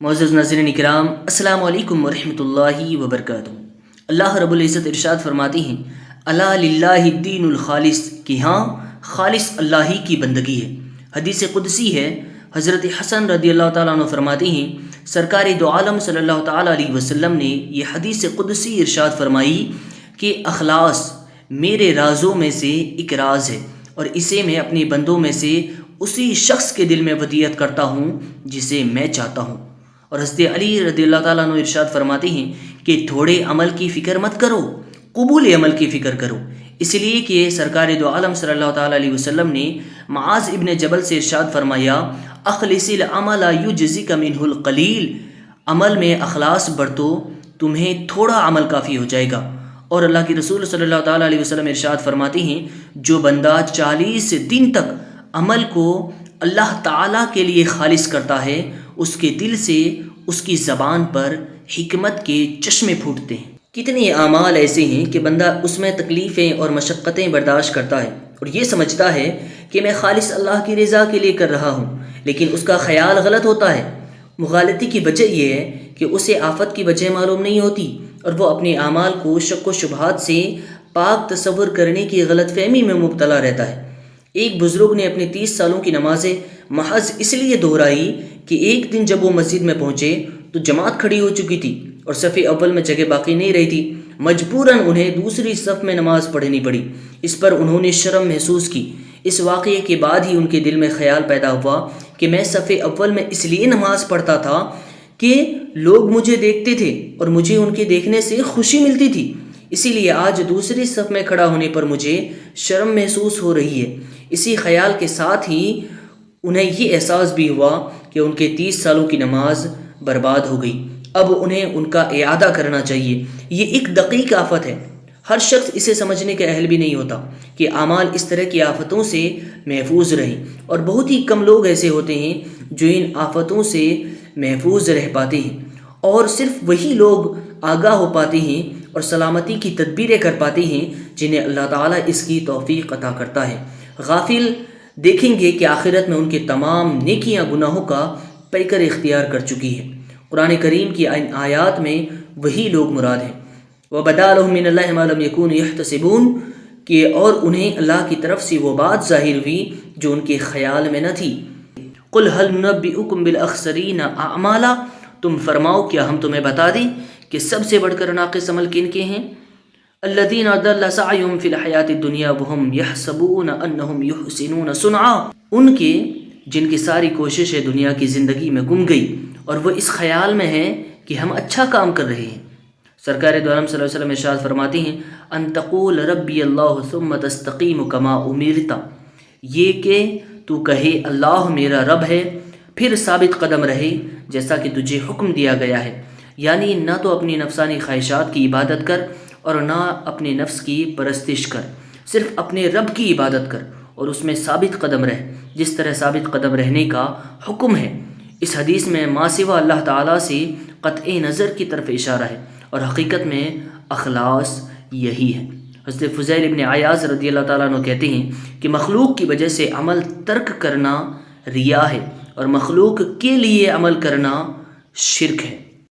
معزز ناظرین کرام، السلام علیکم ورحمۃ اللہ وبرکاتہ۔ اللہ رب العزت ارشاد فرماتی ہیں، الا للہ الدین الخالص، کہ ہاں خالص اللہ ہی کی بندگی ہے۔ حدیث قدسی ہے، حضرت حسن رضی اللہ تعالیٰ عنہ فرماتی ہیں، سرکار دو عالم صلی اللہ تعالیٰ علیہ وسلم نے یہ حدیث قدسی ارشاد فرمائی کہ اخلاص میرے رازوں میں سے ایک راز ہے، اور اسے میں اپنے بندوں میں سے اسی شخص کے دل میں ودیعت کرتا ہوں جسے میں چاہتا ہوں۔ اور حضرت علی رضی اللہ تعالیٰ عنہ ارشاد فرماتے ہیں کہ تھوڑے عمل کی فکر مت کرو، قبول عمل کی فکر کرو، اس لیے کہ سرکار دو عالم صلی اللہ تعالیٰ علیہ وسلم نے معاذ ابن جبل سے ارشاد فرمایا، اخلص العمل یجزک منہ القلیل، عمل میں اخلاص برتو، تمہیں تھوڑا عمل کافی ہو جائے گا۔ اور اللہ کے رسول صلی اللہ تعالیٰ علیہ وسلم ارشاد فرماتے ہیں، جو بندہ 40 دن تک عمل کو اللہ تعالیٰ کے لیے خالص کرتا ہے، اس کے دل سے اس کی زبان پر حکمت کے چشمے پھوٹتے ہیں۔ کتنے اعمال ایسے ہیں کہ بندہ اس میں تکلیفیں اور مشقتیں برداشت کرتا ہے اور یہ سمجھتا ہے کہ میں خالص اللہ کی رضا کے لیے کر رہا ہوں، لیکن اس کا خیال غلط ہوتا ہے۔ مغالطی کی وجہ یہ ہے کہ اسے آفت کی وجہ معلوم نہیں ہوتی، اور وہ اپنے اعمال کو شک و شبہات سے پاک تصور کرنے کی غلط فہمی میں مبتلا رہتا ہے۔ ایک بزرگ نے اپنی 30 سالوں کی نمازیں محض اس لیے دہرائی کہ ایک دن جب وہ مسجد میں پہنچے تو جماعت کھڑی ہو چکی تھی اور صف اول میں جگہ باقی نہیں رہی تھی۔ مجبوراً انہیں دوسری صف میں نماز پڑھنی پڑی۔ اس پر انہوں نے شرم محسوس کی۔ اس واقعے کے بعد ہی ان کے دل میں خیال پیدا ہوا کہ میں صف اول میں اس لیے نماز پڑھتا تھا کہ لوگ مجھے دیکھتے تھے اور مجھے ان کے دیکھنے سے خوشی ملتی تھی، اسی لیے آج دوسری صف میں کھڑا ہونے پر مجھے شرم محسوس ہو رہی ہے۔ اسی خیال کے ساتھ ہی انہیں یہ احساس بھی ہوا کہ ان کے 30 سالوں کی نماز برباد ہو گئی، اب انہیں ان کا اعادہ کرنا چاہیے۔ یہ ایک دقیق آفت ہے، ہر شخص اسے سمجھنے کا اہل بھی نہیں ہوتا کہ اعمال اس طرح کی آفتوں سے محفوظ رہیں، اور بہت ہی کم لوگ ایسے ہوتے ہیں جو ان آفتوں سے محفوظ رہ پاتے ہیں، اور صرف وہی لوگ آگاہ ہو پاتے ہیں اور سلامتی کی تدبیریں کر پاتے ہیں جنہیں اللہ تعالیٰ اس کی توفیق عطا کرتا ہے۔ غافل دیکھیں گے کہ آخرت میں ان کے تمام نیکیاں گناہوں کا پیکر اختیار کر چکی ہیں۔ قرآن کریم کی ان آیات میں وہی لوگ مراد ہیں۔ وَبَدَا لَهُم مِّنَ اللَّهِ مَا لَمْ يَكُونُوا يَحْتَسِبُونَ، کہ اور انہیں اللہ کی طرف سے وہ بات ظاہر ہوئی جو ان کے خیال میں نہ تھی۔ قُلْ هَلْ نُنَبِّئُكُم بِالْأَخْسَرِينَ أَعْمَالًا، تم فرماؤ کیا ہم تمہیں بتا دیں کہ سب سے بڑھ کر ناقص عمل کن کے ہیں؟ الذین ضل سعیہم فی الحیاۃ الدنیا وہم یحسبون انہم یحسنون صنعا، ان کے جن کی ساری کوشش دنیا کی زندگی میں گم گئی اور وہ اس خیال میں ہیں کہ ہم اچھا کام کر رہے ہیں۔ سرکار دو عالم صلی اللہ علیہ وسلم ارشاد فرماتے ہیں، ان تقول ربی اللہ ثم تستقیم کما امرت، یہ کہ تو کہے اللہ میرا رب ہے پھر ثابت قدم رہے جیسا کہ تجھے حکم دیا گیا ہے، یعنی نہ تو اپنی نفسانی خواہشات کی عبادت کر اور نہ اپنے نفس کی پرستش کر، صرف اپنے رب کی عبادت کر اور اس میں ثابت قدم رہ جس طرح ثابت قدم رہنے کا حکم ہے۔ اس حدیث میں ما سوا اللہ تعالیٰ سے قطع نظر کی طرف اشارہ ہے، اور حقیقت میں اخلاص یہی ہے۔ حضرت فضیل ابن عیاض رضی اللہ تعالیٰ عنہ کہتے ہیں کہ مخلوق کی وجہ سے عمل ترک کرنا ریا ہے، اور مخلوق کے لیے عمل کرنا شرک ہے۔